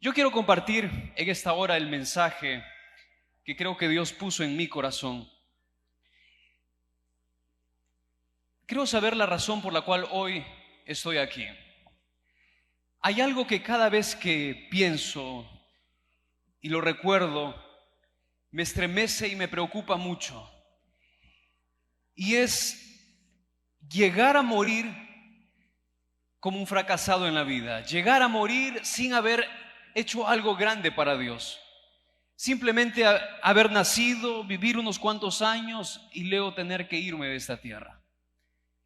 Yo quiero compartir en esta hora el mensaje que creo que Dios puso en mi corazón. Quiero saber la razón por la cual hoy estoy aquí. Hay algo que cada vez que pienso y lo recuerdo, me estremece y me preocupa mucho. Y es llegar a morir como un fracasado en la vida. Llegar a morir sin haber hecho algo grande para Dios. Simplemente haber nacido, vivir unos cuantos años y luego tener que irme de esta tierra.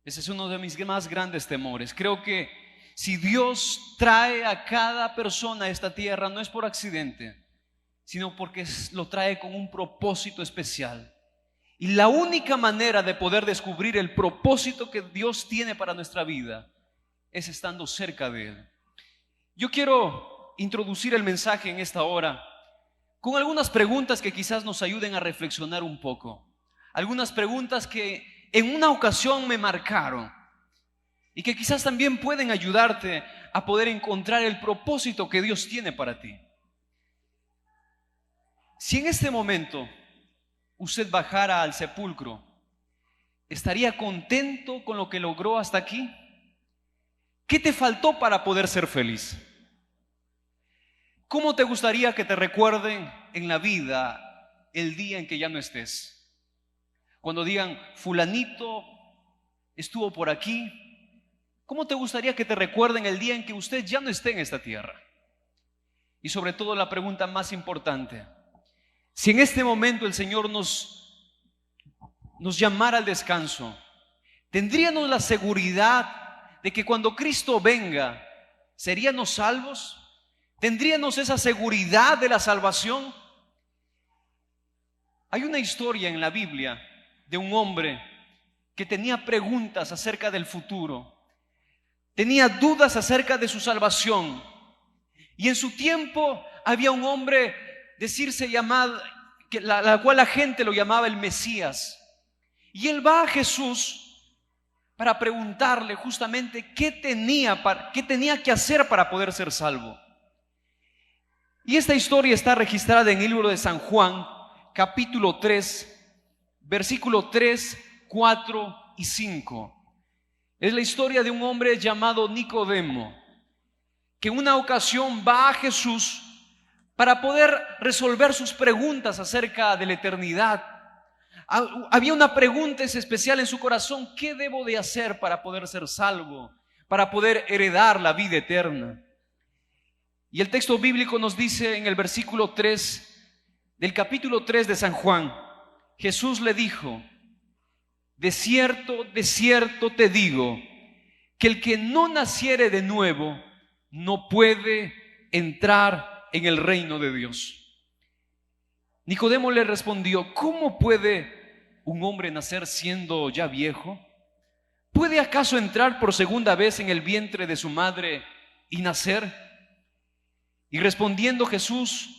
Ese es uno de mis más grandes temores. Creo que si Dios trae a cada persona a esta tierra, no es por accidente, sino porque lo trae con un propósito especial. Y la única manera de poder descubrir el propósito que Dios tiene para nuestra vida es estando cerca de Él. Yo quiero introducir el mensaje en esta hora con algunas preguntas que quizás nos ayuden a reflexionar un poco. Algunas preguntas que en una ocasión me marcaron y que quizás también pueden ayudarte a poder encontrar el propósito que Dios tiene para ti. Si en este momento usted bajara al sepulcro, ¿estaría contento con lo que logró hasta aquí? ¿Qué te faltó para poder ser feliz? ¿Cómo te gustaría que te recuerden en la vida el día en que ya no estés? Cuando digan, fulanito estuvo por aquí, ¿cómo te gustaría que te recuerden el día en que usted ya no esté en esta tierra? Y sobre todo la pregunta más importante, si en este momento el Señor nos llamara al descanso, ¿tendríamos la seguridad de que cuando Cristo venga, seríamos salvos? ¿Tendríamos esa seguridad de la salvación? Hay una historia en la Biblia de un hombre que tenía preguntas acerca del futuro, tenía dudas acerca de su salvación, y en su tiempo había un hombre decirse llamado, la cual la gente lo llamaba el Mesías, y él va a Jesús para preguntarle justamente qué tenía que hacer para poder ser salvo. Y esta historia está registrada en el libro de San Juan, capítulo 3, versículo 3, 4 y 5. Es la historia de un hombre llamado Nicodemo, que en una ocasión va a Jesús para poder resolver sus preguntas acerca de la eternidad. Había una pregunta especial en su corazón: ¿qué debo de hacer para poder ser salvo, para poder heredar la vida eterna? Y el texto bíblico nos dice en el versículo 3 del capítulo 3 de San Juan, Jesús le dijo: de cierto te digo, que el que no naciere de nuevo no puede entrar en el reino de Dios. Nicodemo le respondió: ¿cómo puede un hombre nacer siendo ya viejo? ¿Puede acaso entrar por segunda vez en el vientre de su madre y nacer? Y respondiendo Jesús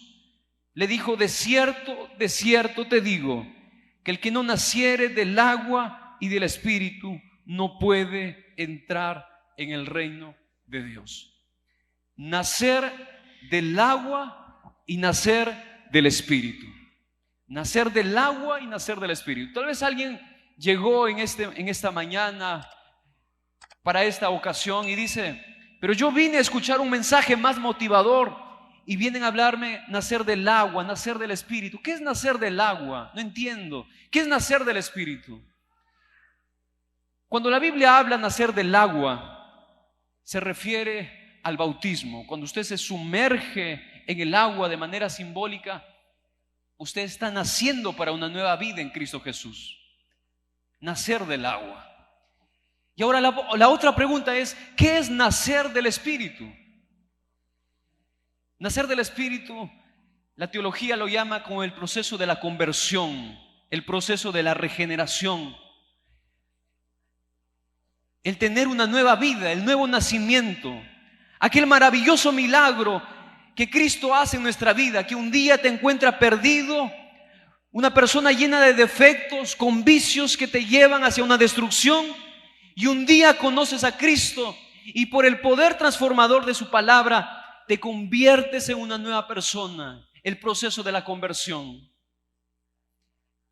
le dijo: de cierto te digo, que el que no naciere del agua y del Espíritu no puede entrar en el reino de Dios. Nacer del agua y nacer del Espíritu. Nacer del agua y nacer del Espíritu. Tal vez alguien llegó en esta mañana para esta ocasión y dice: pero yo vine a escuchar un mensaje más motivador y vienen a hablarme nacer del agua, nacer del Espíritu. ¿Qué es nacer del agua? No entiendo. ¿Qué es nacer del Espíritu? Cuando la Biblia habla nacer del agua, se refiere al bautismo. Cuando usted se sumerge en el agua de manera simbólica, usted está naciendo para una nueva vida en Cristo Jesús. Nacer del agua. Y ahora la otra pregunta es: ¿qué es nacer del Espíritu? Nacer del Espíritu, la teología lo llama como el proceso de la conversión, el proceso de la regeneración, el tener una nueva vida, el nuevo nacimiento, aquel maravilloso milagro que Cristo hace en nuestra vida, que un día te encuentra perdido, una persona llena de defectos, con vicios que te llevan hacia una destrucción, y un día conoces a Cristo y por el poder transformador de su palabra te conviertes en una nueva persona, el proceso de la conversión.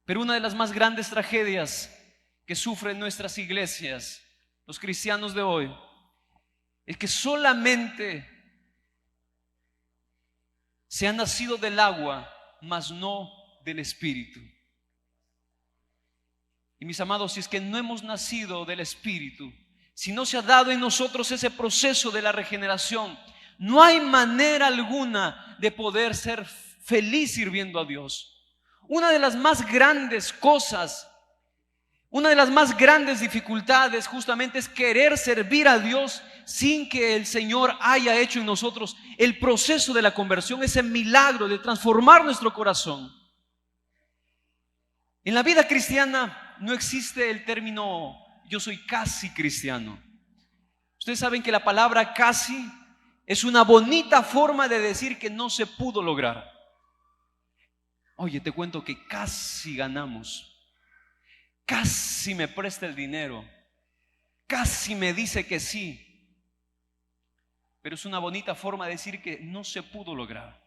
Pero una de las más grandes tragedias que sufren nuestras iglesias, los cristianos de hoy, es que solamente se ha nacido del agua, mas no del Espíritu. Y mis amados, si es que no hemos nacido del Espíritu, si no se ha dado en nosotros ese proceso de la regeneración, no hay manera alguna de poder ser feliz sirviendo a Dios. Una de las más grandes cosas, una de las más grandes dificultades justamente es querer servir a Dios sin que el Señor haya hecho en nosotros el proceso de la conversión, ese milagro de transformar nuestro corazón. En la vida cristiana no existe el término yo soy casi cristiano. Ustedes saben que la palabra casi es una bonita forma de decir que no se pudo lograr. Oye, te cuento que casi ganamos, casi me presta el dinero, casi me dice que sí, pero es una bonita forma de decir que no se pudo lograr.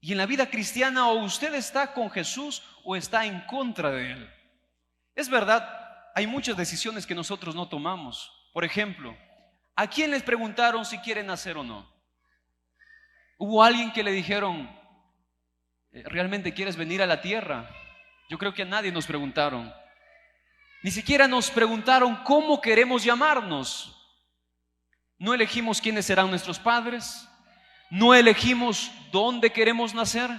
Y en la vida cristiana o usted está con Jesús o está en contra de Él. Es verdad, hay muchas decisiones que nosotros no tomamos. Por ejemplo, ¿a quién les preguntaron si quieren nacer o no? ¿Hubo alguien que le dijeron, ¿realmente quieres venir a la tierra? Yo creo que a nadie nos preguntaron. Ni siquiera nos preguntaron cómo queremos llamarnos. No elegimos quiénes serán nuestros padres. No elegimos dónde queremos nacer.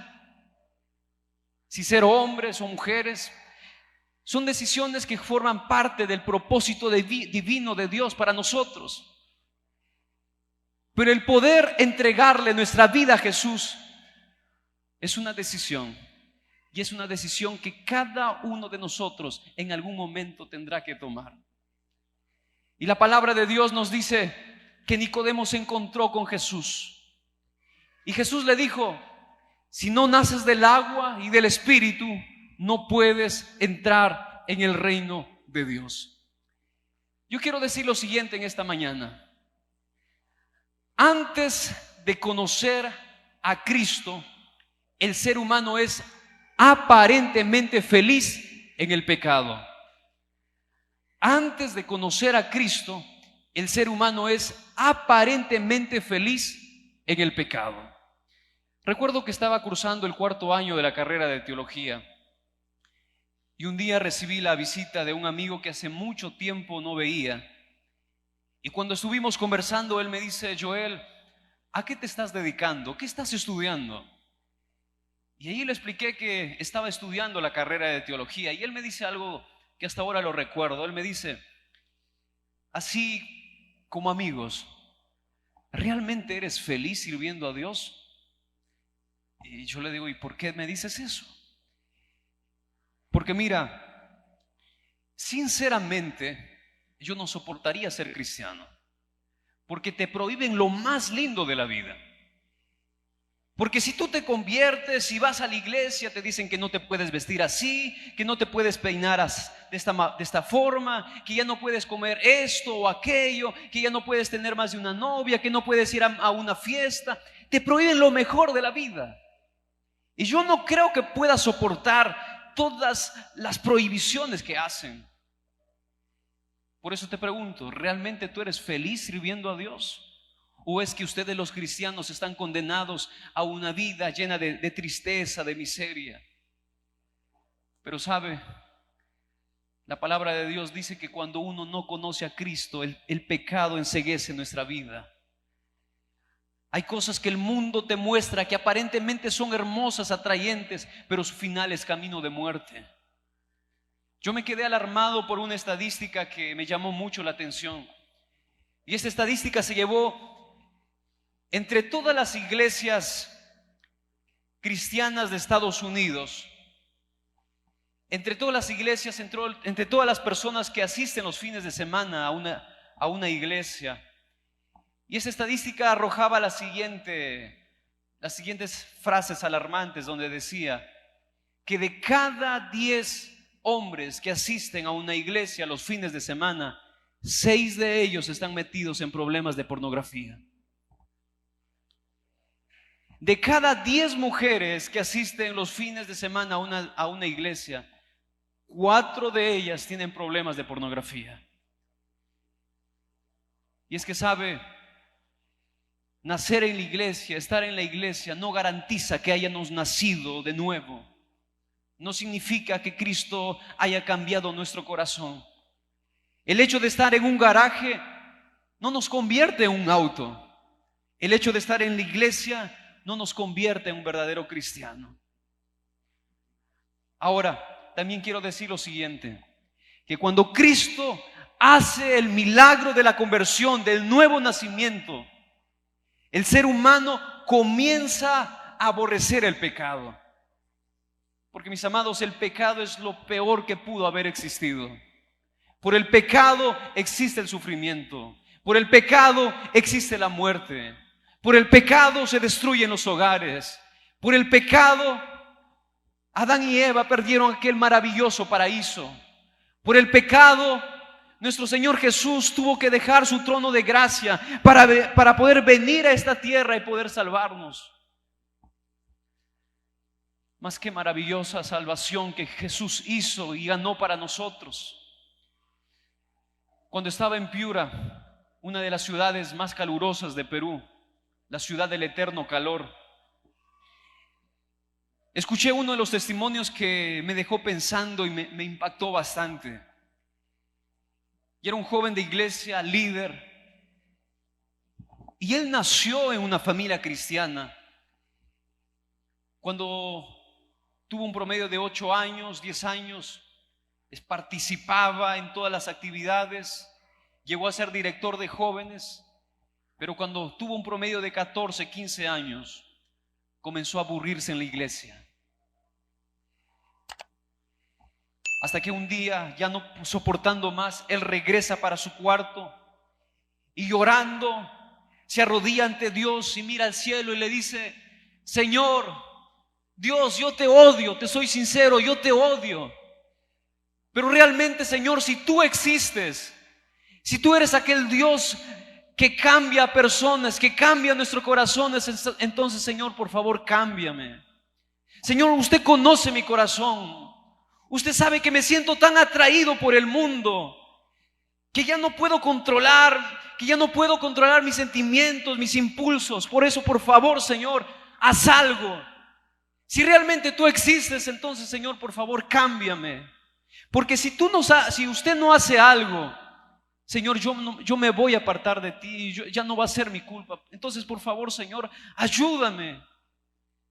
Si ser hombres o mujeres. Son decisiones que forman parte del propósito divino de Dios para nosotros. Pero el poder entregarle nuestra vida a Jesús es una decisión. Y es una decisión que cada uno de nosotros en algún momento tendrá que tomar. Y la palabra de Dios nos dice que Nicodemo se encontró con Jesús. Y Jesús le dijo, si no naces del agua y del Espíritu, no puedes entrar en el reino de Dios. Yo quiero decir lo siguiente en esta mañana. Antes de conocer a Cristo, el ser humano es aparentemente feliz en el pecado. Antes de conocer a Cristo, el ser humano es aparentemente feliz en el pecado. Recuerdo que estaba cursando el 4º año de la carrera de teología y un día recibí la visita de un amigo que hace mucho tiempo no veía. Y cuando estuvimos conversando, él me dice, Joel, ¿a qué te estás dedicando? ¿Qué estás estudiando? Y ahí le expliqué que estaba estudiando la carrera de teología y él me dice algo que hasta ahora lo recuerdo. Él me dice, así como amigos, ¿realmente eres feliz sirviendo a Dios? Y yo le digo, ¿y por qué me dices eso? Porque mira, sinceramente, yo no soportaría ser cristiano, porque te prohíben lo más lindo de la vida. Porque si tú te conviertes y vas a la iglesia, te dicen que no te puedes vestir así, que no te puedes peinar de esta forma, que ya no puedes comer esto o aquello, que ya no puedes tener más de una novia, que no puedes ir a una fiesta. Te prohíben lo mejor de la vida. Y yo no creo que pueda soportar todas las prohibiciones que hacen. Por eso te pregunto, ¿realmente tú eres feliz sirviendo a Dios? ¿O es que ustedes los cristianos están condenados a una vida llena de tristeza, de miseria? Pero sabe, la palabra de Dios dice que cuando uno no conoce a Cristo, el pecado enceguece nuestra vida. Hay cosas que el mundo te muestra que aparentemente son hermosas, atrayentes, pero su final es camino de muerte. Yo me quedé alarmado por una estadística que me llamó mucho la atención. Y esta estadística se llevó entre todas las iglesias cristianas de Estados Unidos, entre todas las iglesias, entre todas las personas que asisten los fines de semana a una iglesia. Y esa estadística arrojaba las siguientes frases alarmantes, donde decía que de cada 10 hombres que asisten a una iglesia los fines de semana, 6 de ellos están metidos en problemas de pornografía. De cada 10 mujeres que asisten los fines de semana a una iglesia, 4 de ellas tienen problemas de pornografía. Y es que sabe, nacer en la iglesia, estar en la iglesia, no garantiza que hayamos nacido de nuevo. No significa que Cristo haya cambiado nuestro corazón. El hecho de estar en un garaje no nos convierte en un auto. El hecho de estar en la iglesia no nos convierte en un verdadero cristiano. Ahora, también quiero decir lo siguiente, que cuando Cristo hace el milagro de la conversión, del nuevo nacimiento, el ser humano comienza a aborrecer el pecado. Porque, mis amados, el pecado es lo peor que pudo haber existido. Por el pecado existe el sufrimiento. Por el pecado existe la muerte. Por el pecado se destruyen los hogares. Por el pecado, Adán y Eva perdieron aquel maravilloso paraíso. Por el pecado, nuestro Señor Jesús tuvo que dejar su trono de gracia para poder venir a esta tierra y poder salvarnos. Más que maravillosa salvación que Jesús hizo y ganó para nosotros. Cuando estaba en Piura, una de las ciudades más calurosas de Perú, la ciudad del eterno calor, escuché uno de los testimonios que me dejó pensando y me impactó bastante. Y era un joven de iglesia, líder, y él nació en una familia cristiana. Cuando tuvo un promedio de 8 años, 10 años, participaba en todas las actividades, llegó a ser director de jóvenes, pero cuando tuvo un promedio de 14, 15 años, comenzó a aburrirse en la iglesia. Hasta que un día, ya no soportando más, él regresa para su cuarto y llorando, se arrodilla ante Dios y mira al cielo y le dice: Señor, Dios, yo te odio, te soy sincero, yo te odio. Pero realmente, Señor, si tú existes, si tú eres aquel Dios que cambia a personas, que cambia nuestros corazones, entonces, Señor, por favor, cámbiame. Señor, usted conoce mi corazón. Usted sabe que me siento tan atraído por el mundo que ya no puedo controlar, mis sentimientos, mis impulsos. Por eso, por favor, Señor, haz algo. Si realmente tú existes, entonces, Señor, por favor, cámbiame. Porque si usted no hace algo, Señor, yo me voy a apartar de ti y ya no va a ser mi culpa. Entonces, por favor, Señor, ayúdame.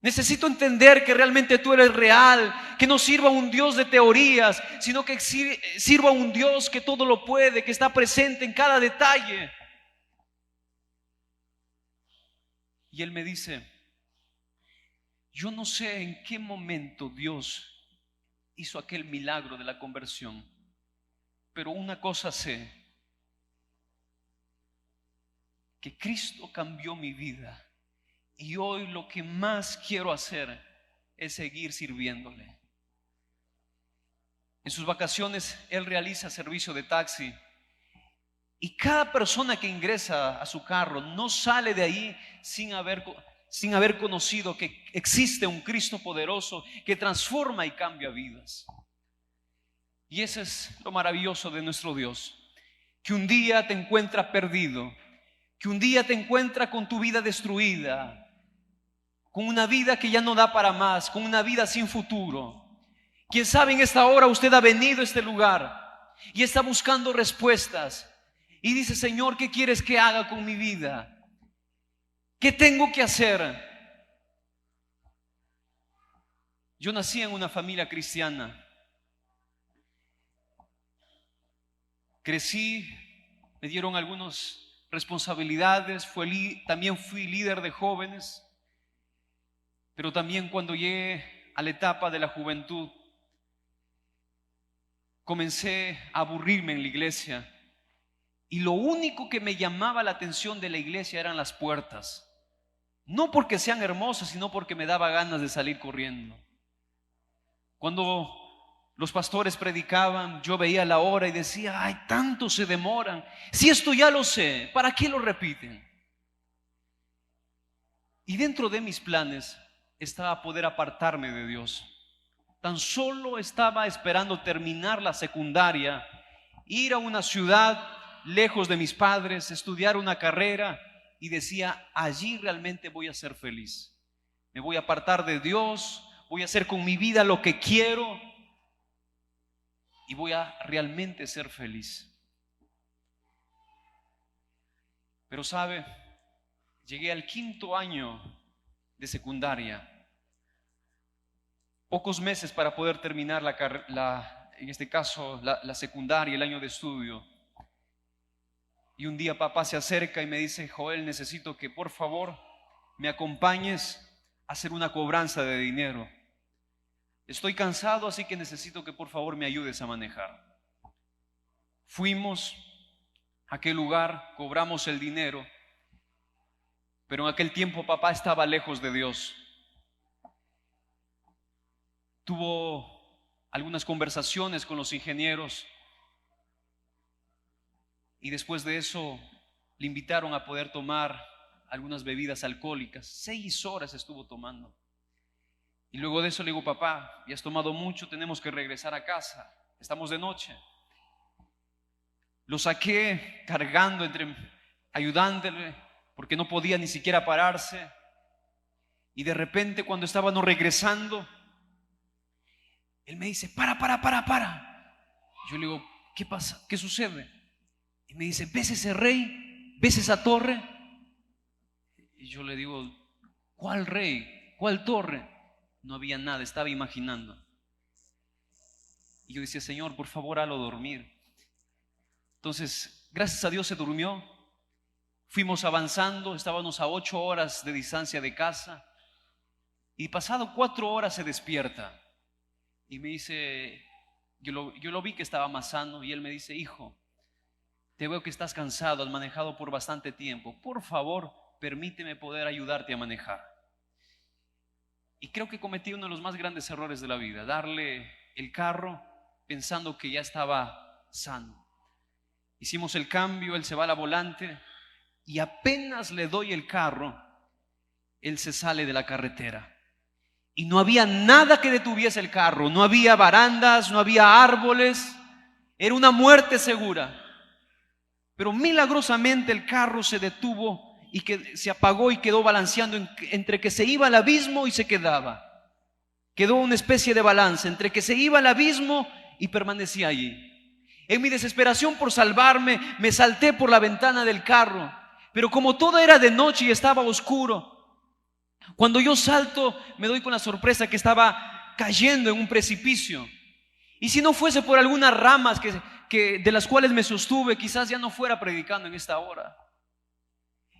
Necesito entender que realmente tú eres real, que no sirva un Dios de teorías, sino que sirva un Dios que todo lo puede, que está presente en cada detalle. Y él me dice: yo no sé en qué momento Dios hizo aquel milagro de la conversión, pero una cosa sé, que Cristo cambió mi vida. Y hoy lo que más quiero hacer es seguir sirviéndole. En sus vacaciones él realiza servicio de taxi. Y cada persona que ingresa a su carro no sale de ahí sin haber conocido que existe un Cristo poderoso que transforma y cambia vidas. Y ese es lo maravilloso de nuestro Dios. Que un día te encuentra perdido. Que un día te encuentra con tu vida destruida, con una vida que ya no da para más, con una vida sin futuro. Quién sabe, en esta hora usted ha venido a este lugar y está buscando respuestas y dice: Señor, ¿qué quieres que haga con mi vida? ¿Qué tengo que hacer? Yo nací en una familia cristiana. Crecí, me dieron algunas responsabilidades, también fui líder de jóvenes. Pero también cuando llegué a la etapa de la juventud, comencé a aburrirme en la iglesia. Y lo único que me llamaba la atención de la iglesia eran las puertas. No porque sean hermosas, sino porque me daba ganas de salir corriendo. Cuando los pastores predicaban, yo veía la hora y decía: ay, tanto se demoran. Si esto ya lo sé, ¿para qué lo repiten? Y dentro de mis planes estaba poder apartarme de Dios. Tan solo estaba esperando terminar la secundaria, ir a una ciudad lejos de mis padres, estudiar una carrera, y decía, allí realmente voy a ser feliz. Me voy a apartar de Dios, voy a hacer con mi vida lo que quiero y voy a realmente ser feliz. Pero sabe, llegué al 5.º año de secundaria, pocos meses para poder terminar en este caso la secundaria, el año de estudio. Y un día papá se acerca y me dice, Joel, necesito que por favor me acompañes a hacer una cobranza de dinero. Estoy cansado, así que necesito que por favor me ayudes a manejar. Fuimos a aquel lugar, cobramos el dinero, pero en aquel tiempo papá estaba lejos de Dios. Tuvo algunas conversaciones con los ingenieros y después de eso le invitaron a poder tomar algunas bebidas alcohólicas. 6 horas estuvo tomando. Y luego de eso le digo, papá, ya has tomado mucho, tenemos que regresar a casa, estamos de noche. Lo saqué cargando, ayudándole, porque no podía ni siquiera pararse. Y de repente cuando estábamos regresando, él me dice, para. Yo le digo, ¿qué pasa? ¿Qué sucede? Y me dice, ¿ves ese rey? ¿Ves esa torre? Y yo le digo, ¿cuál rey? ¿Cuál torre? No había nada, estaba imaginando. Y yo decía, Señor, por favor, hazlo dormir. Entonces, gracias a Dios se durmió. Fuimos avanzando, estábamos a 8 horas de distancia de casa. Y pasado 4 horas se despierta. Y me dice, yo lo vi que estaba más sano. Y él me dice, hijo, te veo que estás cansado, has manejado por bastante tiempo. Por favor, permíteme poder ayudarte a manejar. Y creo que cometí uno de los más grandes errores de la vida, darle el carro pensando que ya estaba sano. Hicimos el cambio, él se va a la volante y apenas le doy el carro, él se sale de la carretera. Y no había nada que detuviese el carro, no había barandas, no había árboles, era una muerte segura. Pero milagrosamente el carro se detuvo y que se apagó y quedó balanceando entre que se iba al abismo y se quedaba. Quedó una especie de balance entre que se iba al abismo y permanecía allí. En mi desesperación por salvarme, me salté por la ventana del carro, pero como todo era de noche y estaba oscuro, cuando yo salto me doy con la sorpresa que estaba cayendo en un precipicio. Y si no fuese por algunas ramas de las cuales me sostuve, quizás ya no fuera predicando en esta hora.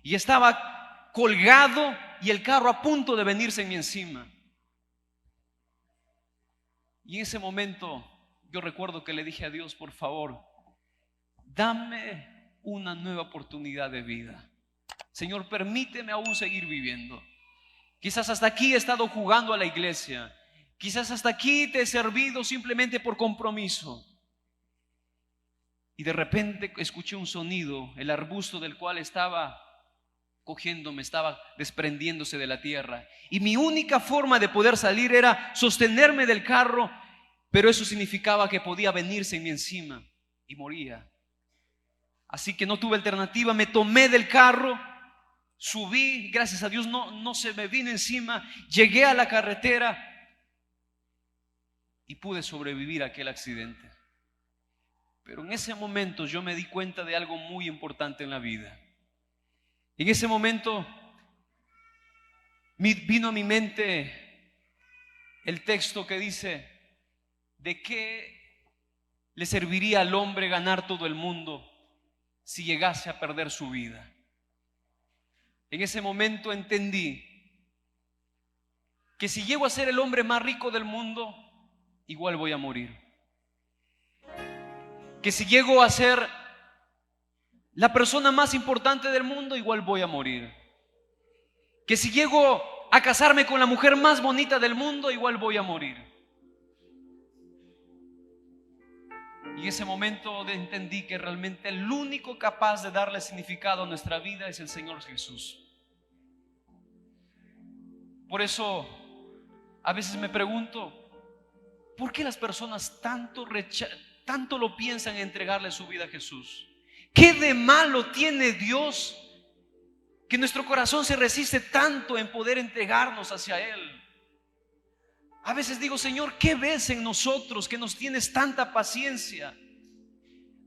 Y estaba colgado y el carro a punto de venirse en mi encima. Y en ese momento yo recuerdo que le dije a Dios, por favor, dame una nueva oportunidad de vida. Señor, permíteme aún seguir viviendo. Quizás hasta aquí he estado jugando a la iglesia. Quizás hasta aquí te he servido simplemente por compromiso. Y de repente escuché un sonido, el arbusto del cual estaba cogiéndome, estaba desprendiéndose de la tierra. Y mi única forma de poder salir era sostenerme del carro, pero eso significaba que podía venirse en mi encima y moría. Así que no tuve alternativa, me tomé del carro, subí, gracias a Dios no se me vino encima, llegué a la carretera y pude sobrevivir a aquel accidente. Pero en ese momento yo me di cuenta de algo muy importante en la vida. En ese momento vino a mi mente el texto que dice, ¿de qué le serviría al hombre ganar todo el mundo si llegase a perder su vida? En ese momento entendí que si llego a ser el hombre más rico del mundo, igual voy a morir. Que si llego a ser la persona más importante del mundo, igual voy a morir. Que si llego a casarme con la mujer más bonita del mundo, igual voy a morir. Y en ese momento entendí que realmente el único capaz de darle significado a nuestra vida es el Señor Jesús. Por eso a veces me pregunto, ¿por qué las personas tanto lo piensan en entregarle su vida a Jesús? ¿Qué de malo tiene Dios que nuestro corazón se resiste tanto en poder entregarnos hacia Él? A veces digo, Señor, ¿qué ves en nosotros que nos tienes tanta paciencia?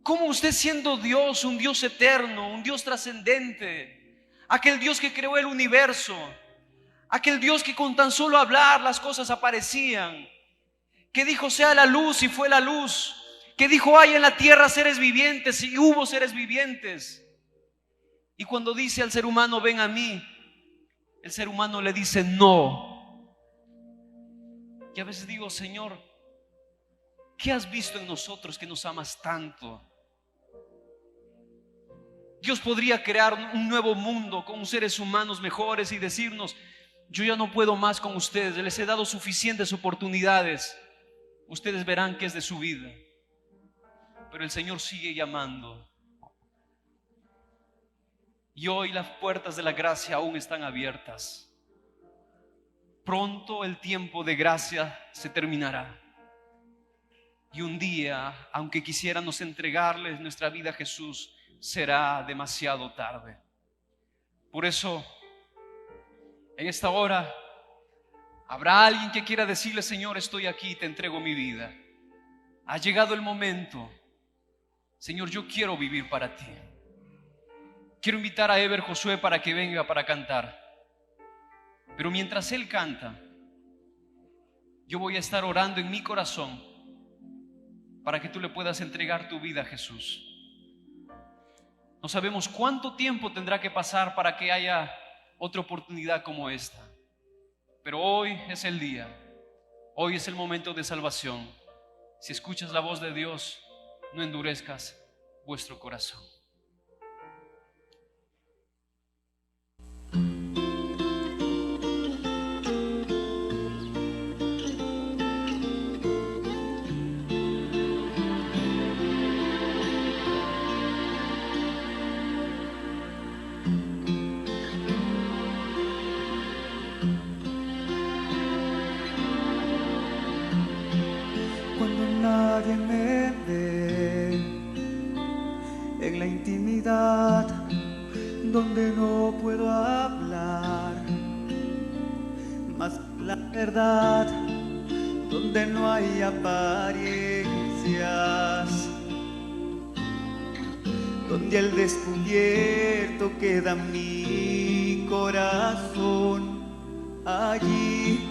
¿Cómo usted, siendo Dios, un Dios eterno, un Dios trascendente, aquel Dios que creó el universo, aquel Dios que con tan solo hablar las cosas aparecían, que dijo sea la luz y fue la luz, que dijo hay en la tierra seres vivientes y hubo seres vivientes, y cuando dice al ser humano ven a mí, el ser humano le dice no? Y a veces digo, Señor, ¿qué has visto en nosotros que nos amas tanto? Dios podría crear un nuevo mundo con seres humanos mejores y decirnos, yo ya no puedo más con ustedes, les he dado suficientes oportunidades, ustedes verán qué es de su vida. Pero el Señor sigue llamando. Y hoy las puertas de la gracia aún están abiertas. Pronto el tiempo de gracia se terminará. Y un día, aunque quisiéramos entregarles nuestra vida a Jesús, será demasiado tarde. Por eso, en esta hora, habrá alguien que quiera decirle, Señor, estoy aquí, te entrego mi vida. Ha llegado el momento. Señor, yo quiero vivir para ti. Quiero invitar a Ever Josué para que venga para cantar. Pero mientras él canta, yo voy a estar orando en mi corazón para que tú le puedas entregar tu vida a Jesús. No sabemos cuánto tiempo tendrá que pasar para que haya otra oportunidad como esta. Pero hoy es el día. Hoy es el momento de salvación. Si escuchas la voz de Dios, no endurezcas vuestro corazón. Nadie me ve en la intimidad donde no puedo hablar, mas la verdad donde no hay apariencias, donde al descubierto queda mi corazón. Allí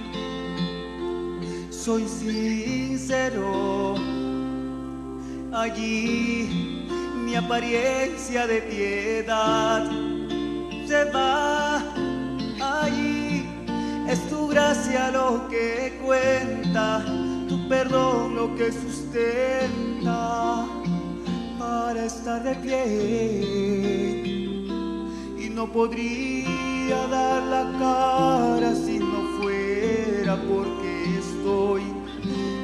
soy sincero, allí mi apariencia de piedad se va. Allí es tu gracia lo que cuenta, tu perdón lo que sustenta para estar de pie. Y no podría dar la cara si no fuera porque estoy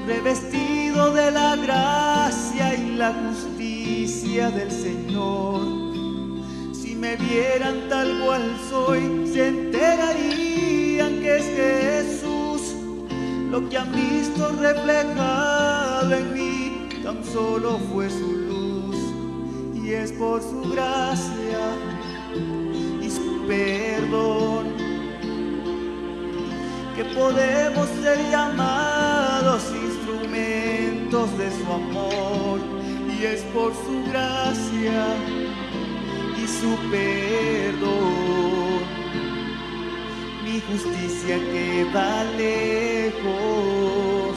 revestido de la gracia y la justicia del Señor. Si me vieran tal cual soy, se enterarían que es Jesús lo que han visto reflejado en mí. Tan solo fue su luz, y es por su gracia y su perdón que podemos ser llamados instrumentos de su amor. Y es por su gracia y su perdón mi justicia queda lejos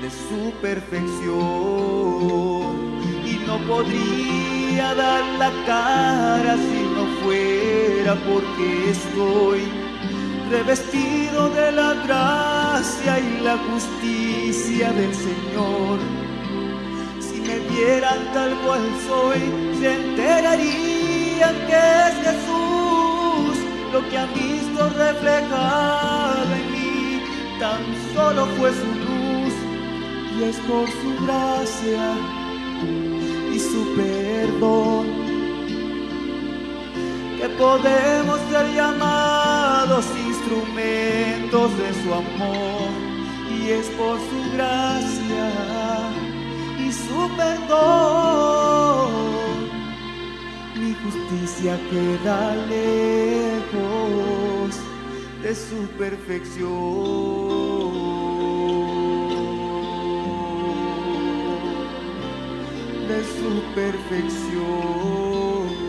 de su perfección. Y no podría dar la cara si no fuera porque estoy revestido de la gracia y la justicia del Señor. Si me vieran tal cual soy, se enterarían que es Jesús lo que han visto reflejado en mí. Tan solo fue su luz, y es por su gracia y su perdón que podemos ser llamados llamados instrumentos de su amor, y es por su gracia y su perdón. Mi justicia queda lejos de su perfección, de su perfección.